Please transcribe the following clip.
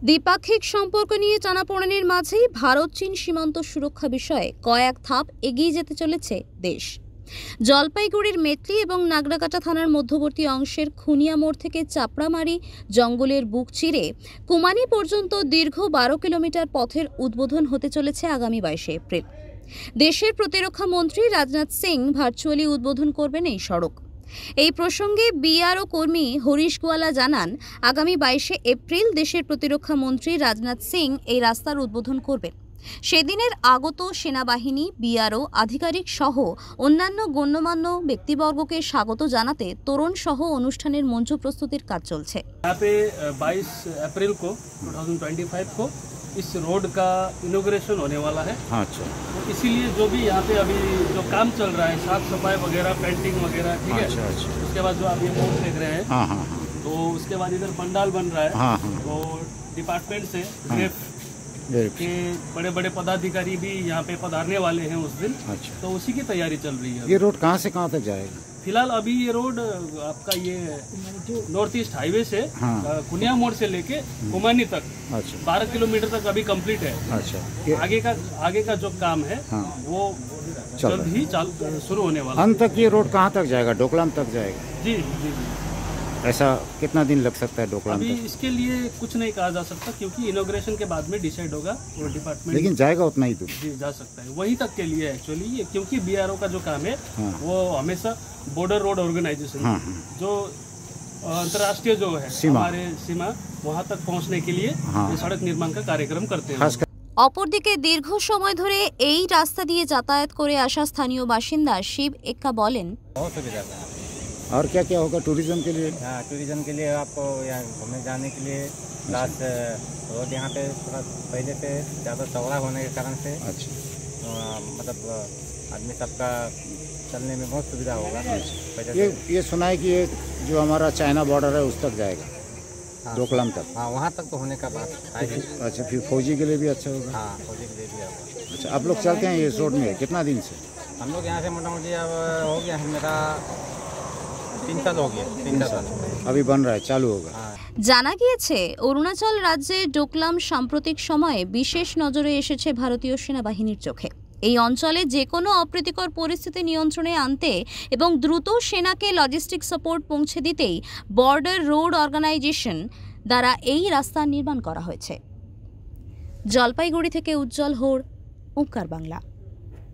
দ্বিপাক্ষিক সম্পর্ক নিয়ে টানাপোড়েনের মাঝেই ভারত চীন সীমান্ত সুরক্ষা বিষয়ে কয়েক ধাপ এগিয়ে যেতে চলেছে দেশ। জলপাইগুড়ির মেটলি এবং নাগরাকাটা থানার মধ্যবর্তী অংশের খুনিয়া মোড় থেকে চাপড়ামারি জঙ্গলের বুক চিরে কুমানি পর্যন্ত দীর্ঘ 12 কিলোমিটার পথের উদ্বোধন হতে চলেছে আগামী 22 এপ্রিল। দেশের প্রতিরক্ষা মন্ত্রী রাজনাথ সিং ভার্চুয়ালি উদ্বোধন করবেন এই সড়ক। এই প্রসঙ্গে বিআরও কর্মী হরিশ গোয়ালা জানান, আগামী 22 এপ্রিল দেশের প্রতিরক্ষা মন্ত্রী রাজনাথ সিং এই রাস্তার উদ্বোধন করবেন। সেদিনের আগত সেনাবাহিনী, বিআরও আধিকারিক সহ অন্যান্য গণ্যমান্য ব্যক্তিবর্গকে স্বাগত জানাতে তোরণ সহ অনুষ্ঠানের মঞ্চ প্রস্তুতির কাজ চলছে। यहाँ पे 22 अप्रैल को 2025 को इस रोड का इनॉग्रेशन होने वाला है। अच्छा। तो इसीलिए जो भी यहाँ पे अभी जो काम चल रहा है, साफ सफाई वगैरह, पेंटिंग वगैरह, ठीक है। अच्छा। उसके बाद जो आप ये मोड़ देख रहे हैं, हाँ। तो उसके बाद इधर पंडाल बन रहा है। हाँ। तो डिपार्टमेंट से के बड़े बड़े पदाधिकारी भी यहाँ पे पधारने वाले हैं उस दिन। अच्छा। तो उसी की तैयारी चल रही है। ये रोड कहाँ से कहाँ तक जाएगा? फिलहाल अभी ये रोड आपका ये नॉर्थ ईस्ट हाईवे से कुनिया मोड़ से लेके कुमानी तक 12 किलोमीटर तक अभी कंप्लीट है। अच्छा। आगे का जो काम है वो जल्द ही शुरू होने वाला। अंत तक ये रोड कहाँ तक जाएगा? डोकलाम तक जाएगा? जी। ऐसा कितना दिन लग सकता है डोकलाम अभी तक? इसके लिए कुछ नहीं कहा जा सकता, क्योंकि इनॉग्रेशन के बाद में डिसाइड होगा वो डिपार्टमेंट। लेकिन जाएगा उतना ही दूर? जी, जा सकता है। वहीं तक के लिए एक्चुअली ये, क्योंकि बीआरओ का जो काम है वो हमेशा बॉर्डर रोड ऑर्गेनाइजेशन जो अंतर्राष्ट्रीय जो है हमारे सीमा वहाँ तक पहुँचने के लिए ये सड़क निर्माण का कार्यक्रम करते हैं। অপরদিকে দীর্ঘ সময় ধরে এই রাস্তা দিয়ে যাতায়াত করে আসা স্থানীয় বাসিন্দা শিব এক্কা বলেন, और क्या क्या होगा टूरिज्म के लिए? हाँ, टूरिज्म के लिए आपको यहाँ घूमने जाने के लिए प्लस रोड यहाँ पे थोड़ा पहले से ज़्यादा चौड़ा होने के कारण से मतलब आदमी सबका चलने में बहुत सुविधा होगा। ये सुना है कि ये जो हमारा चाइना बॉर्डर है उस तक जाएगा। हाँ, डोकलाम तक? हाँ, वहाँ तक तो होने का बात है। अच्छा, फिर फौजी के लिए भी अच्छा होगा? हाँ, फौजी के लिए भी होगा। अच्छा, आप लोग चलते हैं ये रोड में कितना दिन से? हम लोग यहाँ से मोटा मोटी अब हो गया है मेरा 3 साल हो गया। 3 साल अभी बन रहा है, चालू होगा। জানা গিয়েছে অরুণাচল রাজ্যে ডোকলাম সাম্প্রতিক সময়ে বিশেষ নজরে এসেছে ভারতীয় সেনাবাহিনীর চোখে। এই অঞ্চলে যে কোনো অপ্রীতিকর পরিস্থিতি নিয়ন্ত্রণে আনতে এবং দ্রুত সেনাকে লজিস্টিক সাপোর্ট পৌঁছে দিতেই বর্ডার রোড অর্গানাইজেশন দ্বারা এই রাস্তা নির্মাণ করা হয়েছে। জলপাইগুড়ি থেকে উজ্জ্বল হোর, ওঙ্কার বাংলা।